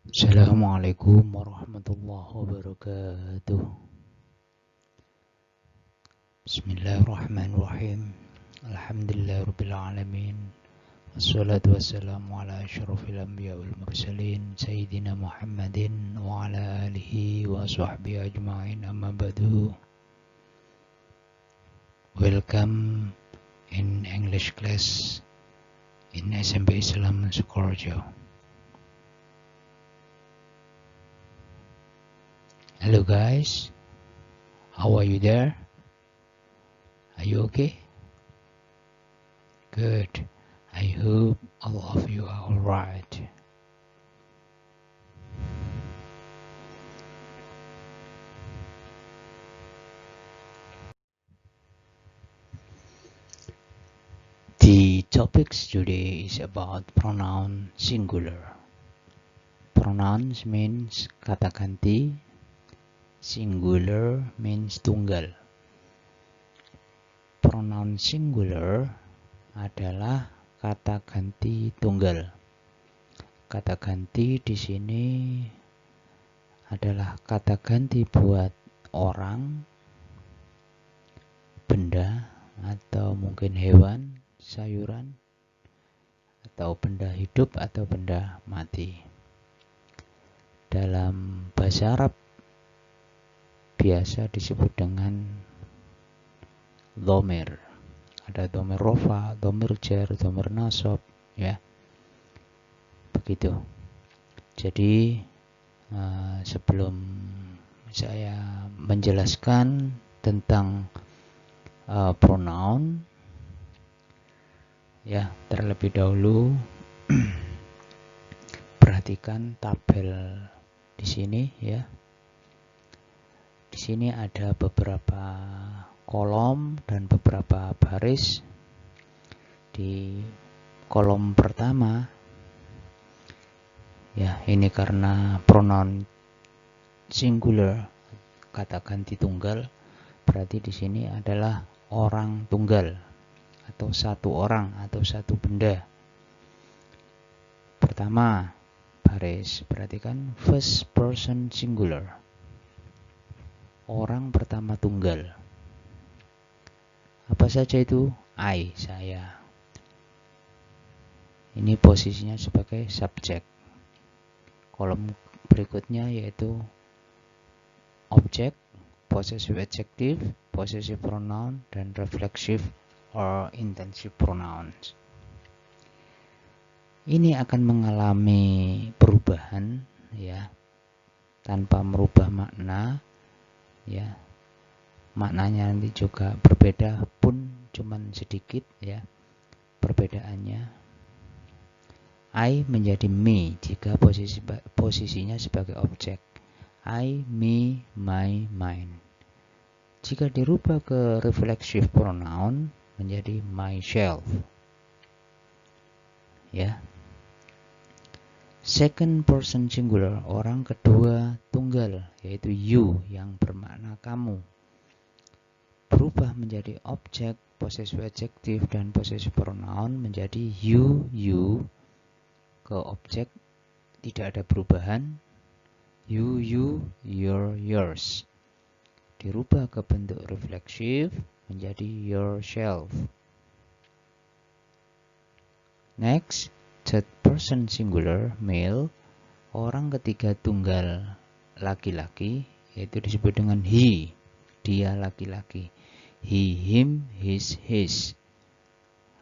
Assalamualaikum warahmatullahi wabarakatuh. Bismillahirrahmanirrahim. Alhamdulillahirabbil alamin. Wassalatu wassalamu ala asyrafil anbiya wal mursalin sayyidina Muhammadin wa ala alihi wa sahbihi ajma'in, amma ba'du. Welcome in English class in SMP Islam Sukoharjo. Hello guys, how are you there? Are you okay? Good. I hope all of you are alright. The topics today is about pronoun singular. Pronouns means kata ganti, singular means tunggal. Pronoun singular adalah kata ganti tunggal. Kata ganti di sini adalah kata ganti buat orang, benda, atau mungkin hewan, sayuran, atau benda hidup atau benda mati. Dalam bahasa Arab biasa disebut dengan dhamir. Ada dhamir rofa, dhamir jar, dhamir nasab, ya. Begitu. Jadi sebelum saya menjelaskan tentang pronoun, ya, terlebih dahulu perhatikan tabel di sini, ya. Di sini ada beberapa kolom dan beberapa baris. Di kolom pertama, ya, ini karena pronoun singular, kata ganti tunggal, berarti di sini adalah orang tunggal atau satu orang atau satu benda. Pertama, baris, perhatikan first person singular, orang pertama tunggal. Apa saja itu? I, saya. Ini posisinya sebagai subjek. Kolom berikutnya yaitu objek, possessive adjective, possessive pronoun, dan reflexive or intensive pronouns. Ini akan mengalami perubahan, ya, tanpa merubah makna, ya. Maknanya nanti juga berbeda pun cuman sedikit, ya, perbedaannya. I menjadi me jika posisinya sebagai objek. I, me, my, mine. Jika dirubah ke reflexive pronoun menjadi myself, ya. Second person singular, orang kedua tunggal, yaitu you yang bermakna kamu, berubah menjadi objek, possessive adjective, dan possessive pronoun menjadi you, ke objek tidak ada perubahan, you, your, yours. Dirubah ke bentuk reflexive menjadi yourself. Next, third person singular, male, orang ketiga tunggal laki-laki, yaitu disebut dengan he, dia laki-laki. He, him, his.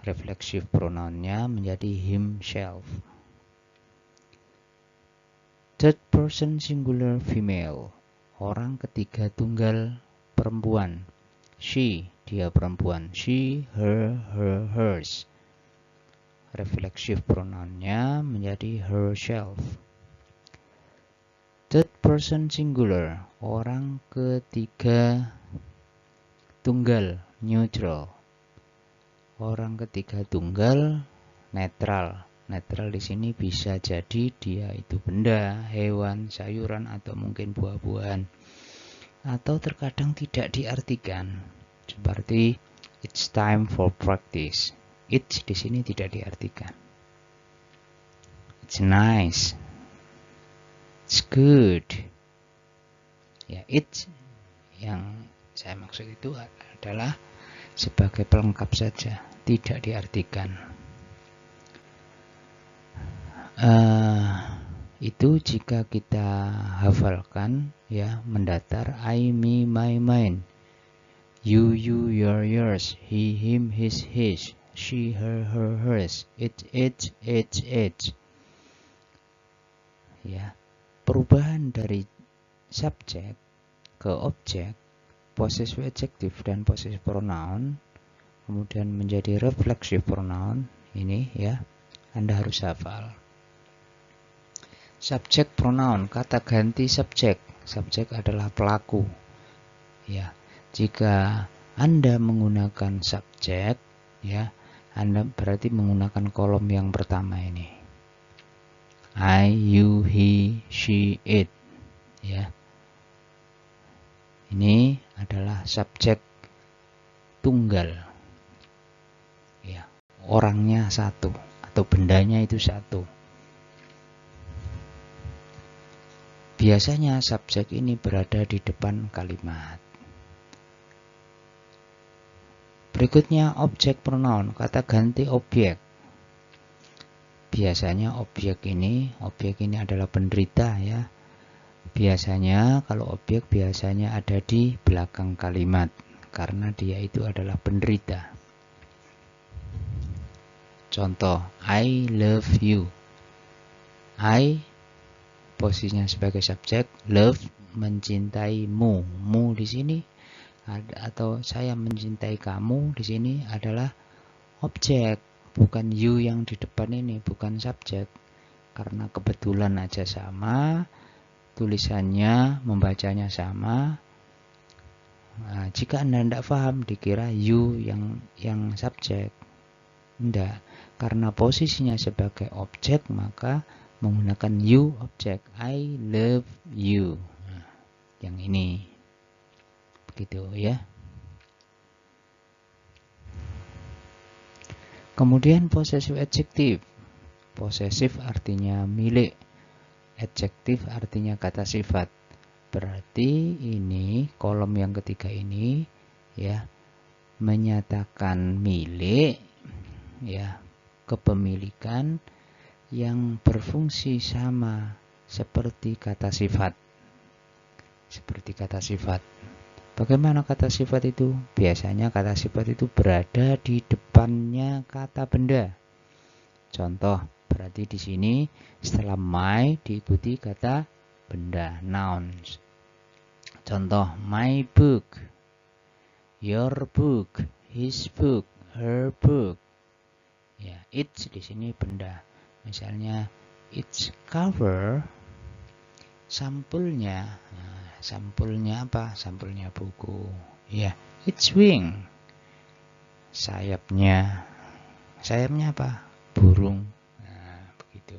Reflexive pronounnya menjadi himself. Third person singular female, orang ketiga tunggal perempuan. She, dia perempuan. She, her, hers. Reflexive pronounnya menjadi herself. Third person singular, orang ketiga tunggal neutral. Orang ketiga tunggal netral. Netral di sini bisa jadi dia itu benda, hewan, sayuran, atau mungkin buah-buahan. Atau terkadang tidak diartikan. Seperti it's time for practice. It's di sini tidak diartikan. It's nice. it's good. Ya, it's yang saya maksud itu adalah sebagai pelengkap saja, tidak diartikan. Itu jika kita hafalkan ya mendatar, I, me, my, mine, you, your, yours, he, him, his, she, her, hers, it, ya. Perubahan dari subjek ke objek, possessive adjective dan possessive pronoun, kemudian menjadi reflexive pronoun, ini ya Anda harus hafal. Subjek pronoun, kata ganti subjek. Subjek adalah pelaku. Ya, jika Anda menggunakan subjek, ya, Anda berarti menggunakan kolom yang pertama ini. I, you, he, she, it. Ya. Ini adalah subjek tunggal. Ya, orangnya satu atau bendanya itu satu. Biasanya subjek ini berada di depan kalimat. Berikutnya objek pronoun, kata ganti objek. Biasanya objek ini adalah penderita ya. Biasanya kalau objek biasanya ada di belakang kalimat karena dia itu adalah penderita. Contoh, I love you. I posisinya sebagai subjek, love mencintaimu. Mu di sini atau saya mencintai kamu di sini adalah objek, bukan you yang di depan ini, bukan subjek. Karena kebetulan aja sama, tulisannya membacanya sama. Nah, jika Anda tidak paham dikira you yang subjek. Tidak, karena posisinya sebagai objek maka menggunakan you objek. I love you. Nah, yang ini. Begitu ya. Kemudian possessive adjective. Possessive artinya milik. Adjective artinya kata sifat. Berarti ini kolom yang ketiga ini ya menyatakan milik ya, kepemilikan yang berfungsi sama seperti kata sifat. Seperti kata sifat. Bagaimana kata sifat itu? Biasanya kata sifat itu berada di depannya kata benda. Contoh, berarti di sini setelah my diikuti kata benda, nouns. Contoh, my book, your book, his book, her book. Ya, it's di sini benda. Misalnya, it's cover, sampulnya. Nah, sampulnya apa? Sampulnya buku. Ya, it's wing, sayapnya. Sayapnya apa? Burung. Nah, begitu.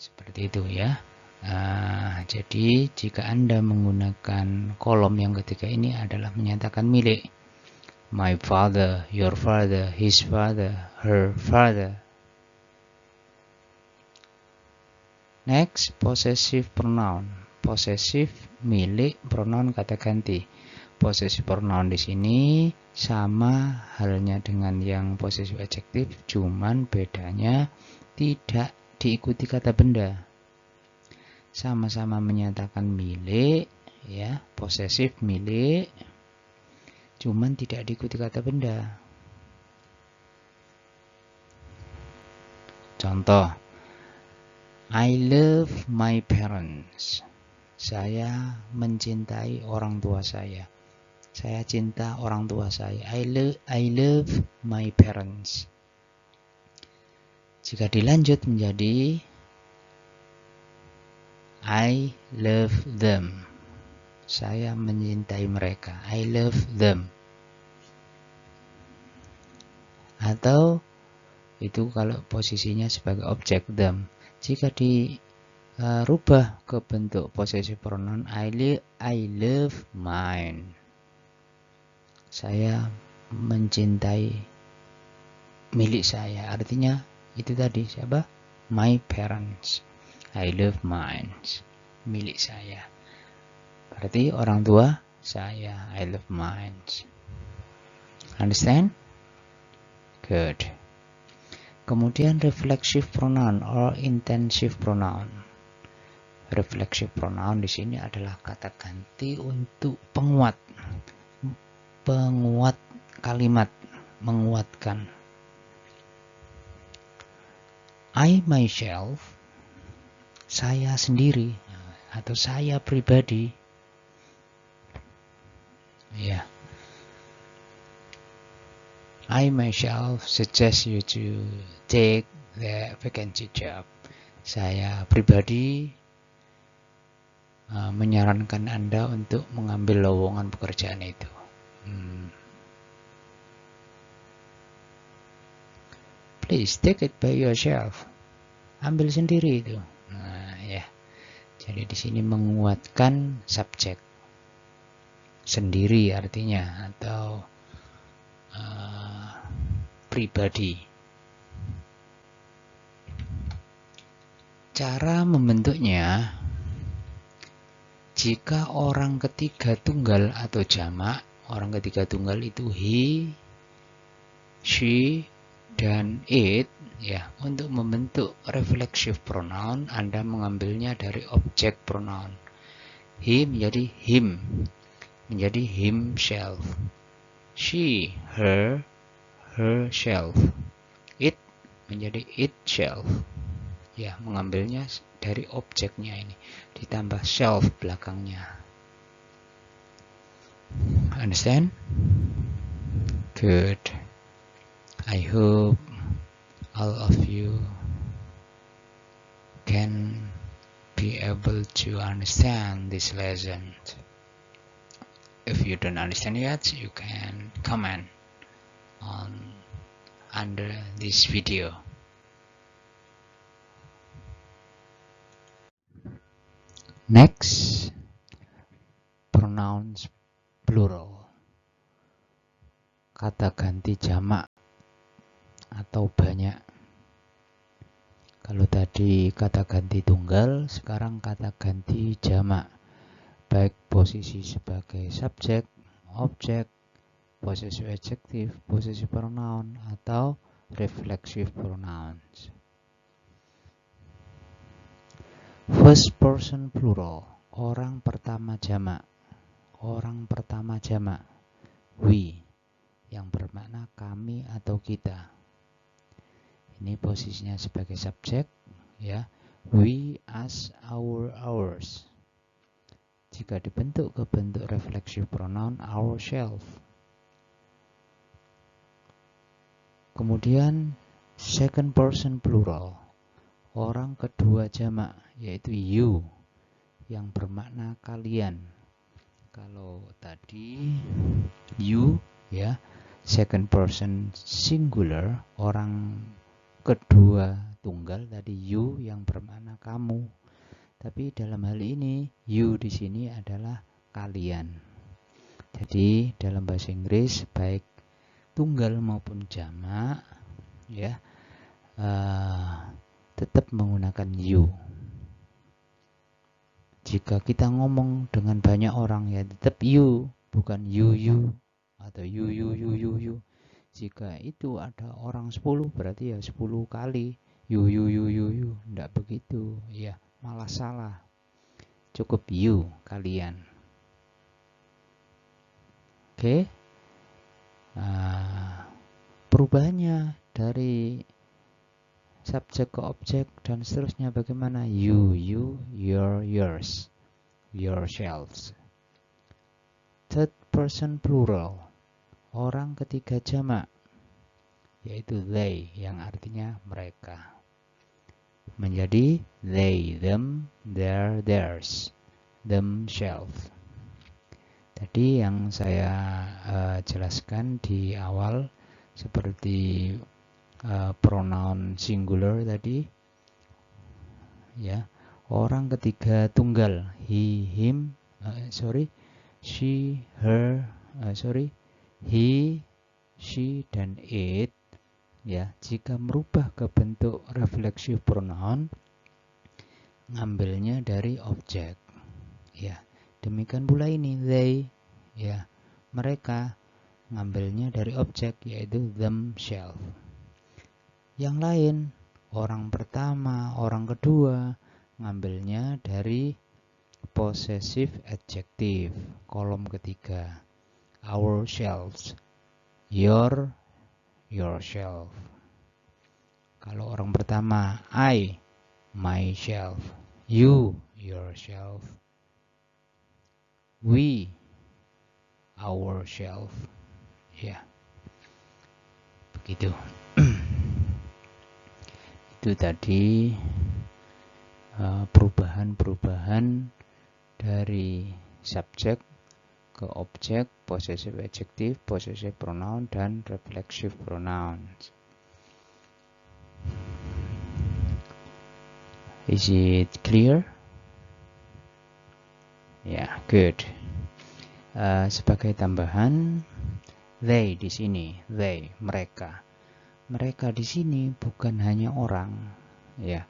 Seperti itu ya. Nah, jadi jika Anda menggunakan kolom yang ketiga ini adalah menyatakan milik. My father, your father, his father, her father. Next, possessive pronoun. Possessive milik, pronoun kata ganti. Possessive pronoun di sini sama halnya dengan yang possessive adjective, cuman bedanya tidak diikuti kata benda. Sama-sama menyatakan milik, ya, possessive milik, cuman tidak diikuti kata benda. Contoh, I love my parents. Saya mencintai orang tua saya. Saya cinta orang tua saya. I love my parents. Jika dilanjut menjadi I love them. Saya mencintai mereka. I love them. Atau itu kalau posisinya sebagai objek them. Jika dirubah ke bentuk possessive pronoun, I love mine. Saya mencintai milik saya. Artinya itu tadi siapa? My parents. I love mine. Milik saya. Berarti orang tua saya. I love mine. Understand? Good. Kemudian reflexive pronoun or intensive pronoun. Reflexive pronoun di sini adalah kata ganti untuk penguat kalimat, menguatkan. I myself, saya sendiri atau saya pribadi. Ya. I myself suggest you to take the vacancy job. Saya pribadi menyarankan Anda untuk mengambil lowongan pekerjaan itu. Please take it by yourself. Ambil sendiri itu. Nah, ya. Jadi di sini menguatkan subjek. Sendiri artinya atau pribadi. Cara membentuknya, jika orang ketiga tunggal atau jamak, orang ketiga tunggal itu he, she, dan it, ya. Untuk membentuk reflexive pronoun, Anda mengambilnya dari objek pronoun. He menjadi him, menjadi himself. She, her, herself. It menjadi itself. Ya, mengambilnya dari objeknya ini, ditambah self belakangnya. Understand? Good. I hope all of you can be able to understand this lesson. If you don't understand yet, you can comment on under this video. Next, pronouns plural. Kata ganti jamak atau banyak. Kalau tadi kata ganti tunggal, sekarang kata ganti jamak. Baik posisi sebagai subjek, objek, possessive adjective, possessive pronoun, atau reflexive pronouns. First person plural, orang pertama jamak. Orang pertama jamak, we, yang bermakna kami atau kita. Ini posisinya sebagai subjek, ya. We, us, our, ours. Jika dibentuk ke bentuk reflexive pronoun, ourselves. Kemudian second person plural, orang kedua jamak, yaitu you, yang bermakna kalian. Kalau tadi you, ya, second person singular, orang kedua tunggal, tadi you yang bermakna kamu. Tapi dalam hal ini you di sini adalah kalian. Jadi dalam bahasa Inggris baik tunggal maupun jamak, ya, tetap menggunakan you. Jika kita ngomong dengan banyak orang, ya tetap you, bukan you atau you. Jika itu ada orang 10, berarti ya 10 kali you. Tidak begitu, ya, malah salah. Cukup you, kalian. Oke. Perubahannya dari subjek ke objek dan seterusnya bagaimana? You, your, yours, yourselves. Third person plural, orang ketiga jamak, yaitu they, yang artinya mereka, menjadi they, them, their, theirs, themselves. Tadi yang saya jelaskan di awal seperti pronoun singular tadi, ya, orang ketiga tunggal, he, him, she, her, he, she, dan it, ya. Jika merubah ke bentuk reflexive pronoun, ngambilnya dari objek. Ya, demikian pula ini they, ya, mereka ngambilnya dari objek yaitu themselves. Yang lain, orang pertama, orang kedua ngambilnya dari possessive adjective, kolom ketiga. Ourselves, yourself. Kalau orang pertama, I, myself, you, yourself, we, ourselves. Ya, begitu. Itu tadi perubahan-perubahan dari subjek ke objek, possessive adjective, possessive pronoun, dan reflexive pronouns. Is it clear? Ya, good. Sebagai tambahan, they di sini, they, mereka. Mereka di sini bukan hanya orang, ya.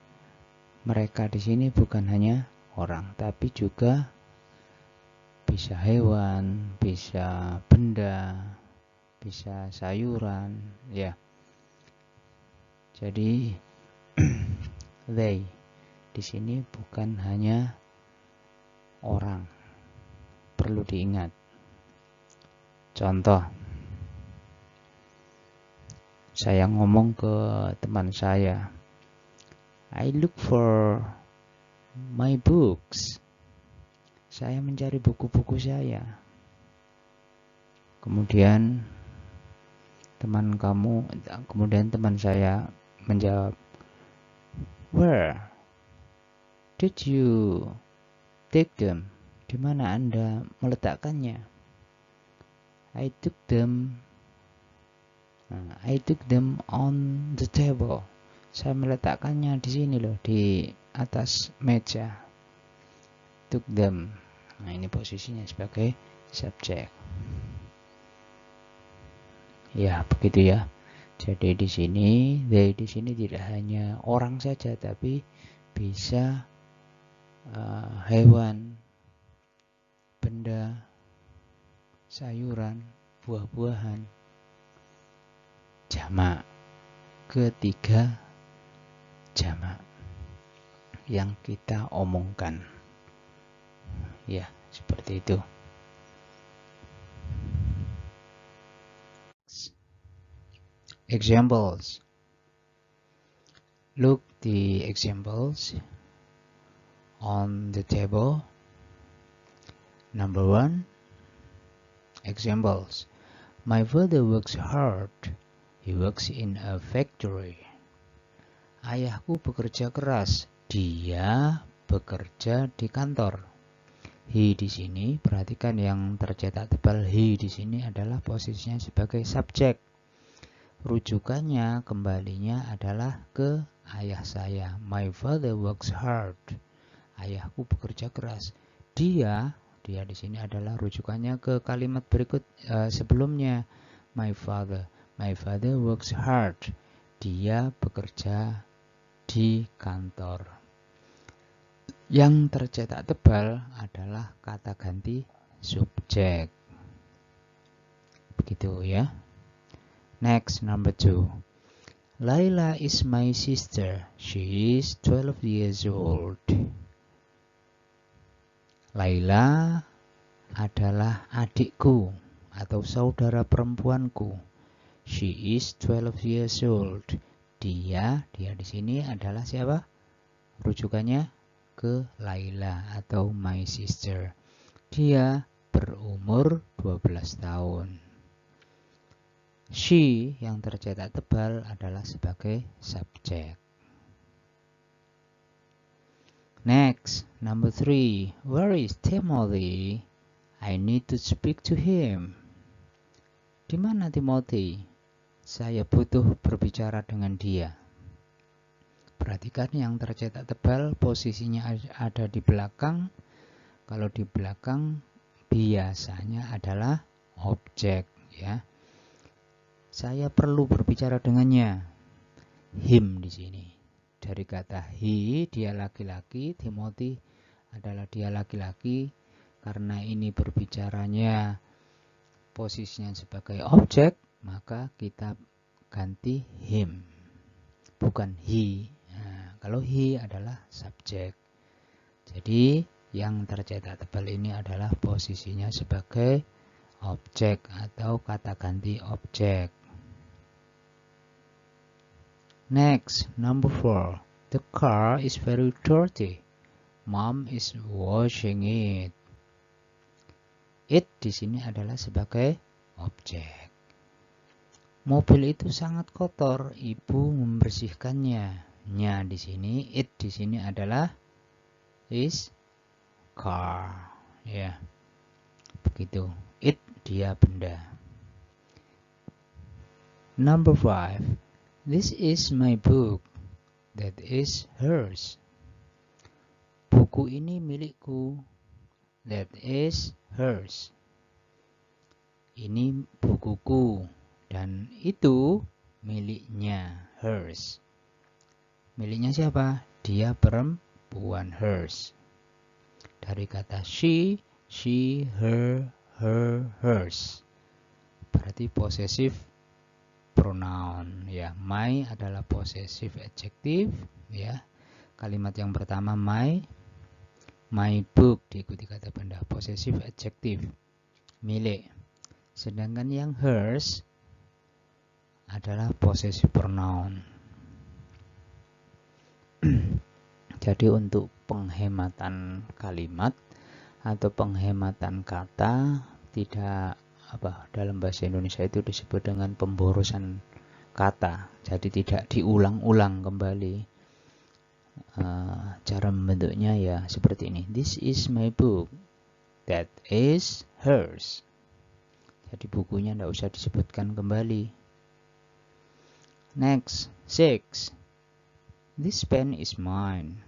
Mereka di sini bukan hanya orang, tapi juga bisa hewan, bisa benda, bisa sayuran, ya. Jadi they di sini bukan hanya orang, perlu diingat. Contoh, saya ngomong ke teman saya, I look for my books. Saya mencari buku-buku saya. Kemudian teman saya menjawab, where did you take them? Di mana Anda meletakkannya? I took them on the table. Saya meletakkannya di sini loh, di atas meja. Took them. Nah, ini posisinya sebagai subjek. Ya, begitu ya. Jadi di sini, they di sini tidak hanya orang saja, tapi bisa hewan, benda, sayuran, buah-buahan. Jamak, ketiga jamak yang kita omongkan. Ya, seperti itu. Examples. Look the examples on the table. Number 1. Examples. My father works hard. He works in a factory. Ayahku bekerja keras. Dia bekerja di kantor. He di sini, perhatikan yang tercetak tebal. He di sini adalah posisinya sebagai subjek. Rujukannya kembalinya adalah ke ayah saya. My father works hard. Ayahku bekerja keras. Dia di sini adalah rujukannya ke kalimat berikut sebelumnya. My father works hard. Dia bekerja di kantor. Yang tercetak tebal adalah kata ganti subjek. Begitu ya. Next, number 2. Laila is my sister. She is 12 years old. Laila adalah adikku atau saudara perempuanku. She is 12 years old. Dia di sini adalah siapa? Rujukannya ke Laila atau my sister. Dia berumur 12 tahun. She yang tercetak tebal adalah sebagai subjek. Next, number 3. Where is Timothy? I need to speak to him. Di mana Timothy? Saya butuh berbicara dengan dia. Perhatikan yang tercetak tebal posisinya ada di belakang. Kalau di belakang biasanya adalah objek, ya. Saya perlu berbicara dengannya. Him di sini. dari kata he, dia laki-laki, Timothy adalah dia laki-laki. Karena ini berbicaranya posisinya sebagai objek, maka kita ganti him, bukan he. Nah, kalau he adalah subjek. Jadi yang tercetak tebal ini adalah posisinya sebagai objek atau kata ganti objek. Next, number 4. The car is very dirty. Mom is washing it. It di sini adalah sebagai objek. Mobil itu sangat kotor, ibu membersihkannya. Nya di sini, it di sini adalah is car. Ya. Begitu. It dia benda. Number 5. This is my book. That is hers. Buku ini milikku. That is hers. Ini bukuku. Dan itu miliknya. Hers. Miliknya siapa? Dia perempuan. Hers. Dari kata she, her, hers. Berarti possessive pronoun, ya. My adalah possessive adjective, ya. Kalimat yang pertama my book diikuti kata benda, possessive adjective, milik. Sedangkan yang hers adalah possessive pronoun. Jadi untuk penghematan kalimat atau penghematan kata, tidak dalam bahasa Indonesia itu disebut dengan pemborosan kata. Jadi tidak diulang-ulang kembali. Cara membentuknya ya seperti ini. This is my book. That is hers. Jadi bukunya tidak usah disebutkan kembali. Next, 6. This pen is mine.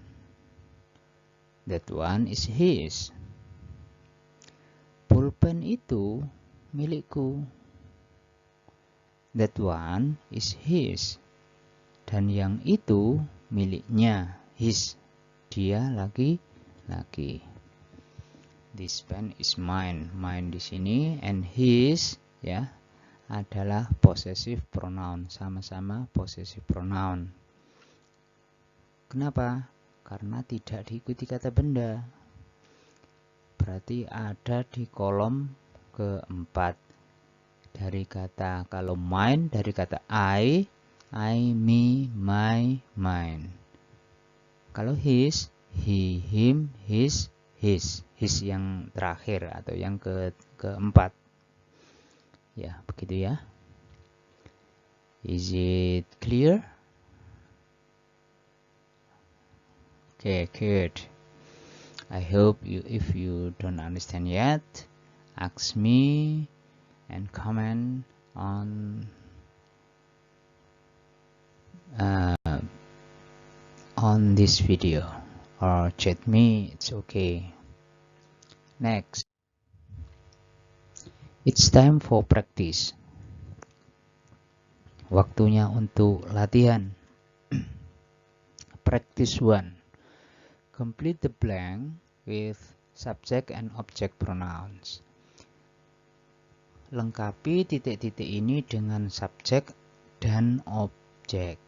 That one is his. Pulpen itu milikku. That one is his. Dan yang itu miliknya. His. Dia laki-laki. This pen is mine. Mine di sini and his ya adalah possessive pronoun. Sama-sama possessive pronoun. Kenapa? Karena tidak diikuti kata benda. Berarti ada di kolom keempat. Dari kata, kalau mine dari kata I, me, my, mine. Kalau his, he, him, his, his. His yang terakhir atau yang keempat. Ya, begitu ya. Is it clear? Okay, good. I hope if you don't understand yet, ask me and comment on this video or chat me. It's okay. Next, it's time for practice. Waktunya untuk latihan. Practice 1. Complete the blank with subject and object pronouns. Lengkapi titik-titik ini dengan subjek dan objek.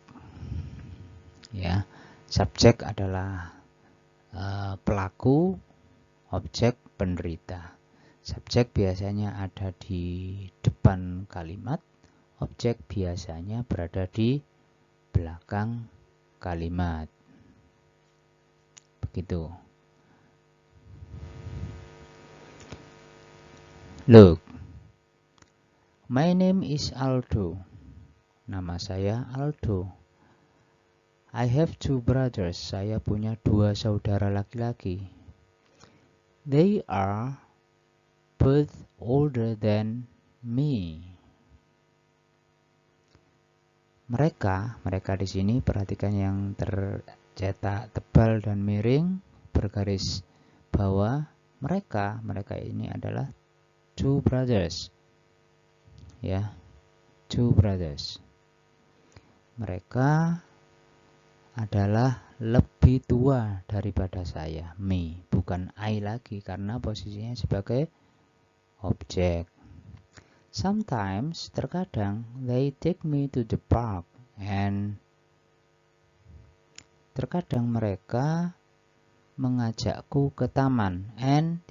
Ya, subjek adalah pelaku, objek penderita. Subjek biasanya ada di depan kalimat, objek biasanya berada di belakang kalimat. Begitu. Look. My name is Aldo. Nama saya Aldo. I have 2 brothers. Saya punya 2 saudara laki-laki. They are both older than me. Mereka di sini perhatikan yang tercetak tebal dan miring bergaris bawah. Mereka ini adalah 2 brothers. Ya, 2 brothers. Mereka adalah lebih tua daripada saya. Me, bukan I lagi karena posisinya sebagai objek. Sometimes, terkadang, they take me to the park and terkadang mereka mengajakku ke taman and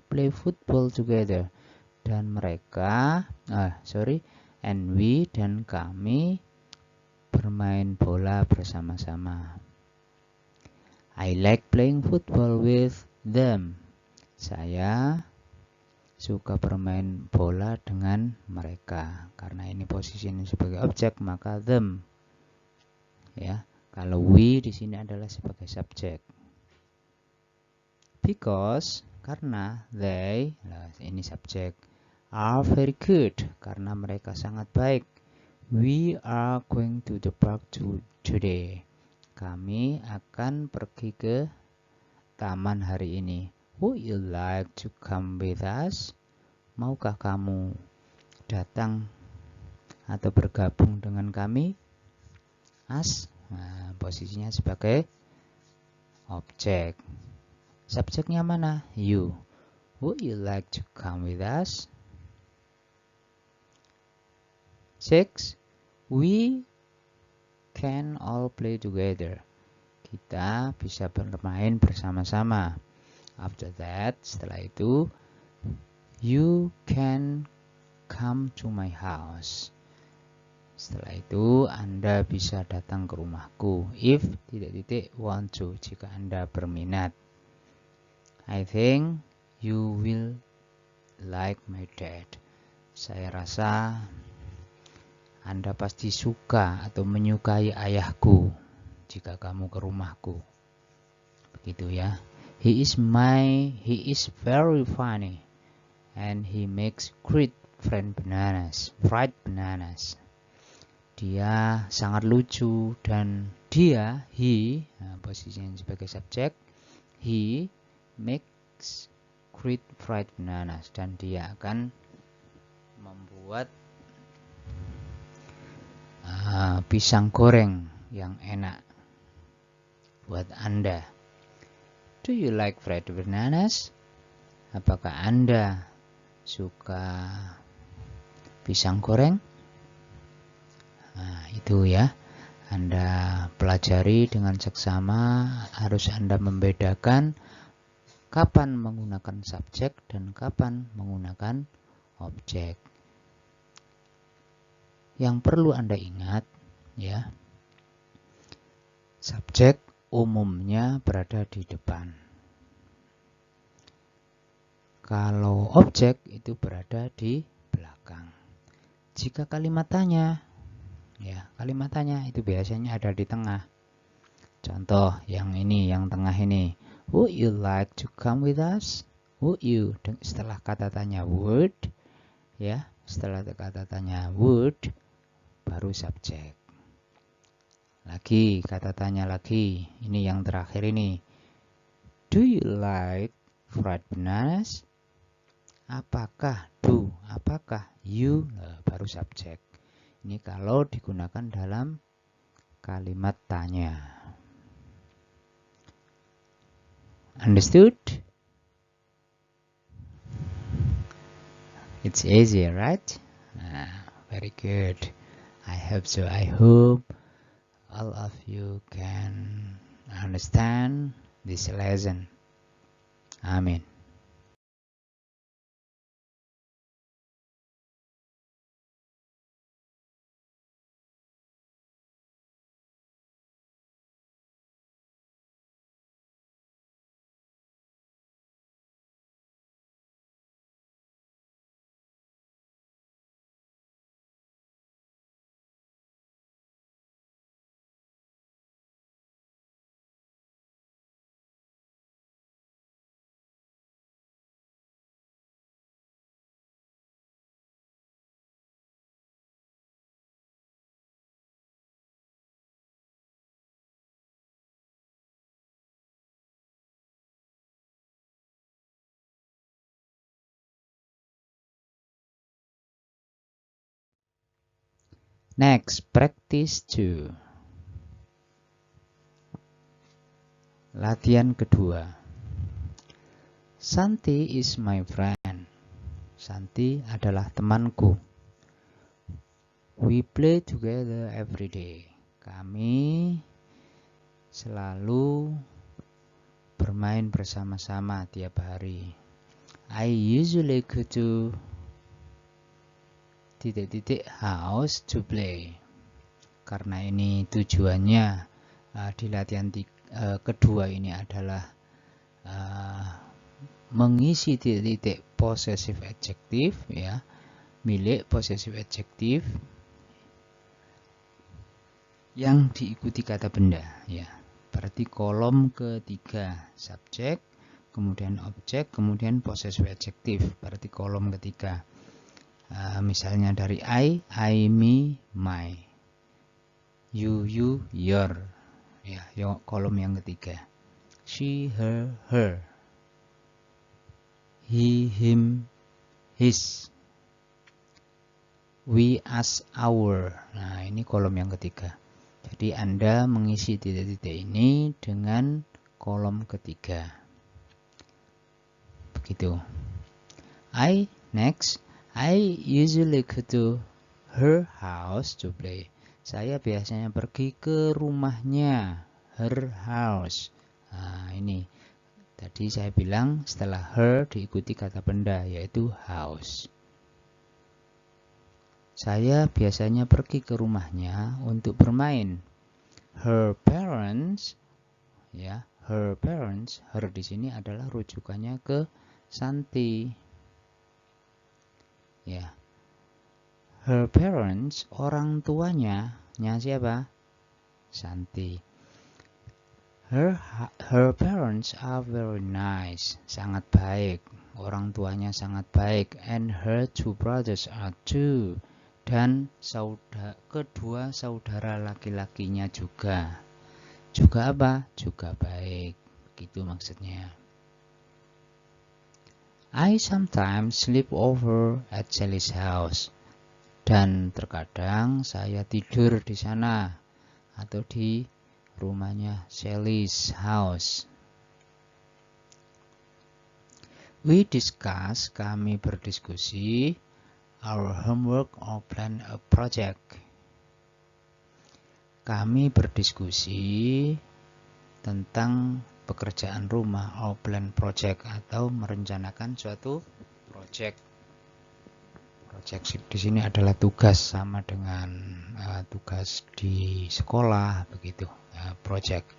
play football together dan mereka and we dan kami bermain bola bersama-sama. I like playing football with them. Saya suka bermain bola dengan mereka. Karena ini posisinya sebagai objek, maka them. Ya, kalau we di sini adalah sebagai subjek. Because, karena they, ini subjek, are very good, karena mereka sangat baik. We are going to the park today. Kami akan pergi ke taman hari ini. Would you like to come with us? Maukah kamu datang atau bergabung dengan kami? Us, posisinya sebagai objek. Subjeknya mana? You. Would you like to come with us? 6. We can all play together. Kita bisa bermain bersama-sama. After that, setelah itu, you can come to my house. Setelah itu, Anda bisa datang ke rumahku. If want to, jika Anda berminat. I think you will like my dad. Saya rasa Anda pasti suka atau menyukai ayahku jika kamu ke rumahku. Begitu ya. He is very funny and he makes great fried bananas. Dia sangat lucu dan he, posisinya sebagai subjek, he makes great fried bananas dan dia akan membuat pisang goreng yang enak buat Anda. Do you like fried bananas? Apakah Anda suka pisang goreng? Nah, itu ya. Anda pelajari dengan seksama, harus Anda membedakan kapan menggunakan subjek dan kapan menggunakan objek. Yang perlu Anda ingat, ya, subjek umumnya berada di depan. Kalau objek itu berada di belakang. Jika kalimat tanya, ya, kalimat tanya itu biasanya ada di tengah. Contoh yang ini, yang tengah ini. Would you like to come with us? Would you? Setelah kata tanya would, ya, setelah kata tanya would, baru subjek. Lagi, kata tanya lagi. Ini yang terakhir ini. Do you like fried bananas? Apakah you, baru subjek. Ini kalau digunakan dalam kalimat tanya. Understood? It's easy, right? Very good. I hope so. I hope all of you can understand this lesson. Amin. Next, practice 2. Latihan kedua. Santi is my friend. Santi adalah temanku. We play together every day. Kami selalu bermain bersama-sama tiap hari. I usually go to house to play. Karena ini tujuannya di latihan kedua ini adalah mengisi titik-titik possessive adjective, ya, milik possessive adjective yang diikuti kata benda, ya. Berarti kolom ketiga subjek, kemudian objek, kemudian possessive adjective. Berarti kolom ketiga. Misalnya dari I, me, my. You, your. Ya, kolom yang ketiga. She, her. He, him, his. We, us, our. Nah, ini kolom yang ketiga. Jadi Anda mengisi titik-titik ini dengan kolom ketiga. Begitu. Next. I usually go to her house to play. Saya biasanya pergi ke rumahnya, her house. Nah, ini. Tadi saya bilang setelah her diikuti kata benda, yaitu house. Saya biasanya pergi ke rumahnya untuk bermain. Her parents, ya, her parents, her di sini adalah rujukannya ke Santi. Ya. Her parents, orang tuanya, siapa? Santi. Her parents are very nice, sangat baik. Orang tuanya sangat baik. And her two brothers are too. Dan kedua saudara laki-lakinya juga. Juga apa? Juga baik. Begitu maksudnya. I sometimes sleep over at Sally's house. Dan terkadang saya tidur di sana atau di rumahnya Sally's house. We discuss, kami berdiskusi, our homework or plan a project. Kami berdiskusi tentang pekerjaan rumah or plan project atau merencanakan suatu project. Project di sini adalah tugas, sama dengan tugas di sekolah, begitu. Project.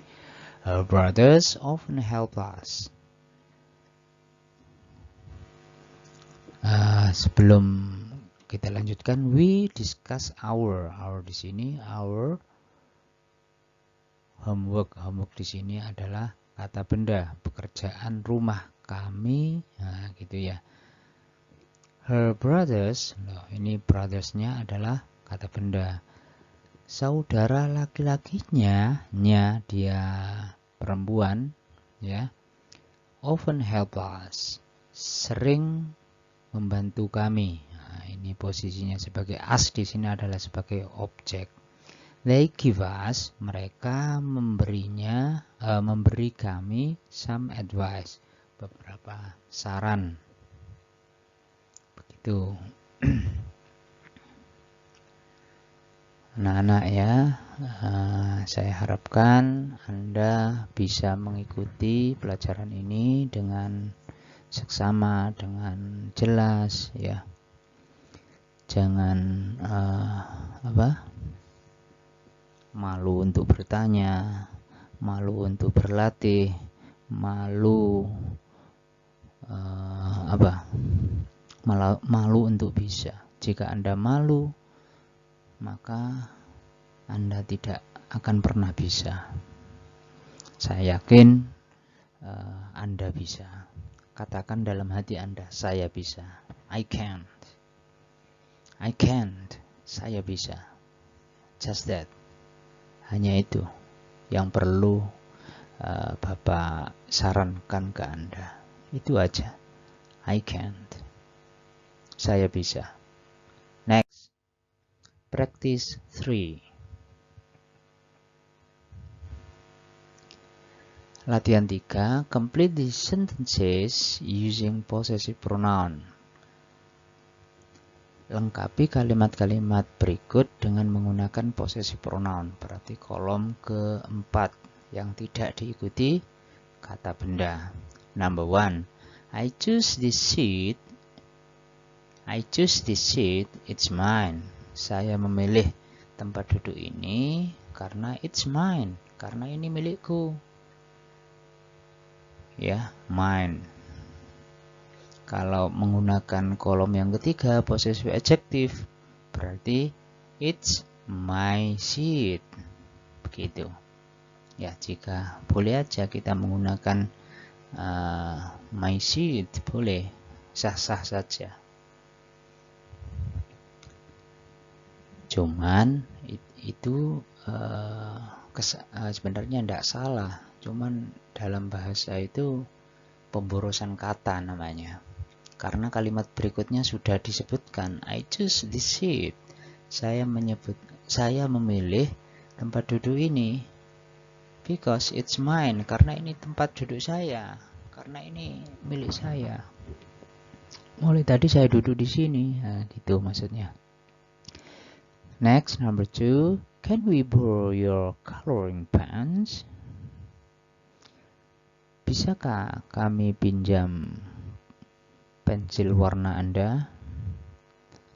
Our brothers often help us. Sebelum kita lanjutkan, we discuss our di sini our homework di sini adalah kata benda, pekerjaan rumah kami, gitu ya. Her brothers, ini brothersnya adalah kata benda. Saudara laki-lakinya, dia perempuan, ya. Often help us, sering membantu kami. Nah, ini posisinya sebagai us di sini adalah sebagai objek. They give us, mereka memberi kami some advice, beberapa saran. Begitu. Anak-anak ya, saya harapkan Anda bisa mengikuti pelajaran ini dengan seksama, dengan jelas, ya. Jangan malu untuk bertanya, malu untuk berlatih, malu malu untuk bisa. Jika Anda malu, maka Anda tidak akan pernah bisa. Saya yakin Anda bisa. Katakan dalam hati Anda, saya bisa. I can't. Saya bisa. Just that. Hanya itu yang perlu Bapak sarankan ke Anda. Itu aja. I can't. Saya bisa. Next. Practice 3. Latihan 3, complete the sentences using possessive pronoun. Lengkapi kalimat-kalimat berikut dengan menggunakan possessive pronoun. Berarti kolom keempat yang tidak diikuti kata benda. Number 1, I choose this seat. I choose this seat, it's mine. Saya memilih tempat duduk ini karena it's mine, karena ini milikku. Ya, mine. Kalau menggunakan kolom yang ketiga, possessive adjective, berarti it's my seat. Begitu. Ya, jika boleh aja kita menggunakan my seat, boleh. Sah-sah saja. Cuman itu sebenarnya tidak salah. Cuman dalam bahasa itu pemborosan kata namanya. Karena kalimat berikutnya sudah disebutkan, I choose this seat. Saya memilih tempat duduk ini because it's mine, karena ini tempat duduk saya, karena ini milik saya. Mulai tadi saya duduk di sini. Nah, gitu maksudnya. Next, number 2, can we borrow your coloring pens? Bisakah kami pinjam pensil warna Anda?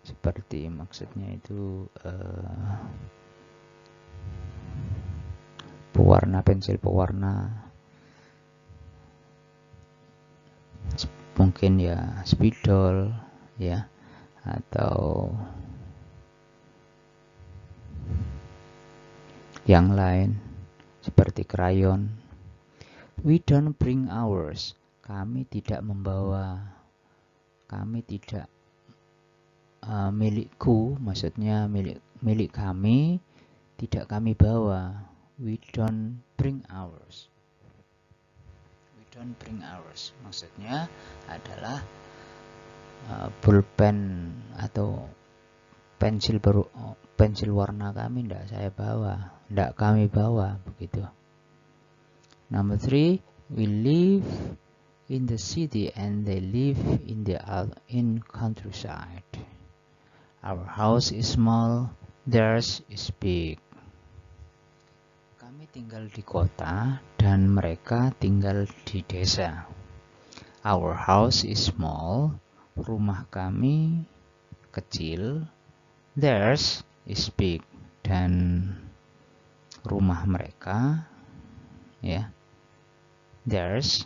Seperti maksudnya itu pensil pewarna, mungkin ya spidol ya, atau yang lain seperti krayon. We don't bring ours. Kami tidak membawa. Kami tidak milikku, maksudnya milik kami tidak kami bawa. We don't bring ours. We don't bring ours. Maksudnya adalah pulpen atau pensil warna kami tidak saya bawa, tidak kami bawa, begitu. Number 3, we live in the city and they live in countryside. Our house is small, theirs is big. Kami tinggal di kota dan mereka tinggal di desa. Our house is small, rumah kami kecil. Theirs is big, dan rumah mereka, ya, theirs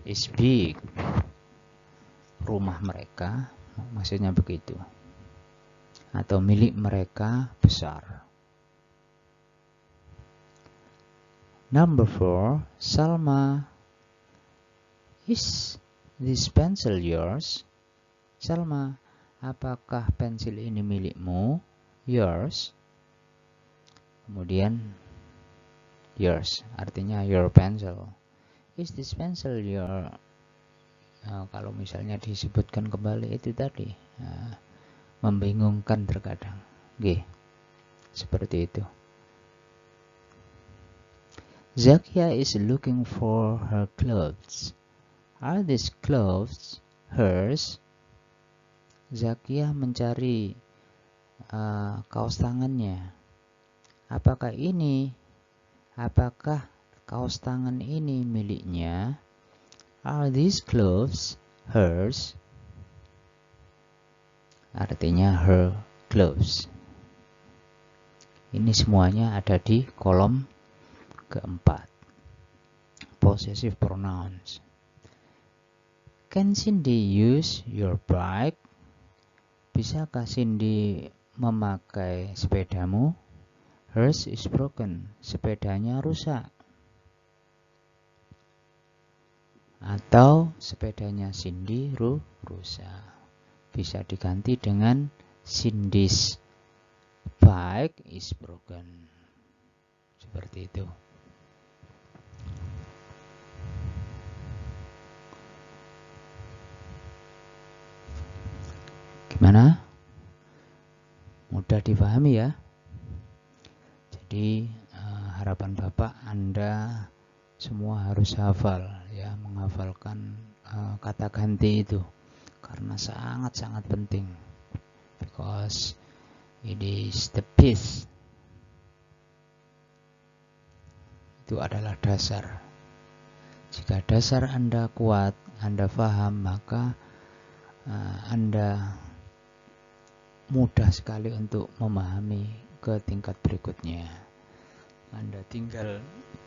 is big. Rumah mereka, maksudnya begitu. Atau milik mereka besar. Number 4, Salma, is this pencil yours? Salma, apakah pensil ini milikmu? Yours. Kemudian yours, artinya your pencil. Is this pencil your? Kalau misalnya disebutkan kembali itu tadi, membingungkan terkadang. Seperti itu. Zakia is looking for her clothes. Are these clothes hers? Zakia mencari kaos tangannya. Apakah kaos tangan ini miliknya? Are these clothes hers? Artinya her clothes. Ini semuanya ada di kolom keempat. Possessive pronouns. Can Cindy use your bike? Bisakah Cindy memakai sepedamu? Hers is broken. Sepedanya rusak. Atau sepedanya Cindy rusak. Bisa diganti dengan Cindy's bike is broken. Seperti itu. Gimana? Mudah dipahami ya? Jadi harapan Bapak Anda semua harus hafal ya, menghafalkan kata ganti itu karena sangat-sangat penting, because it is the base. Itu adalah dasar. Jika dasar Anda kuat, Anda paham, maka Anda mudah sekali untuk memahami ke tingkat berikutnya. Anda tinggal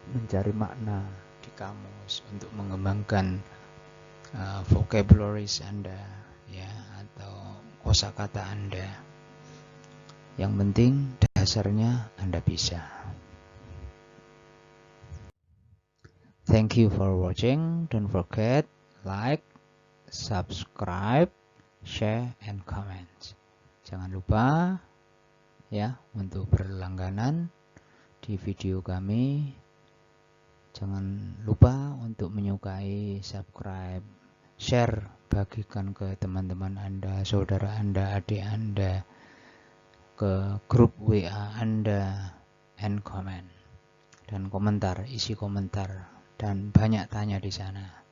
mencari makna di kamus untuk mengembangkan vocabularies Anda ya, atau kosakata Anda. Yang penting dasarnya Anda bisa. Thank you for watching. Don't forget like, subscribe, share, and comment. Jangan lupa ya untuk berlangganan di video kami. Jangan lupa untuk menyukai, subscribe, share, bagikan ke teman-teman Anda, saudara Anda, adik Anda, ke grup WA Anda, and comment, dan komentar, isi komentar, dan banyak tanya di sana.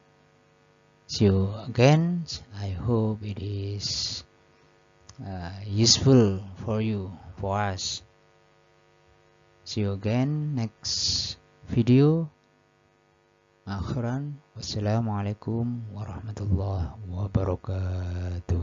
See you again. I hope it is useful for you, for us. See you again next video. Akhiran, wassalamualaikum warahmatullahi wabarakatuh.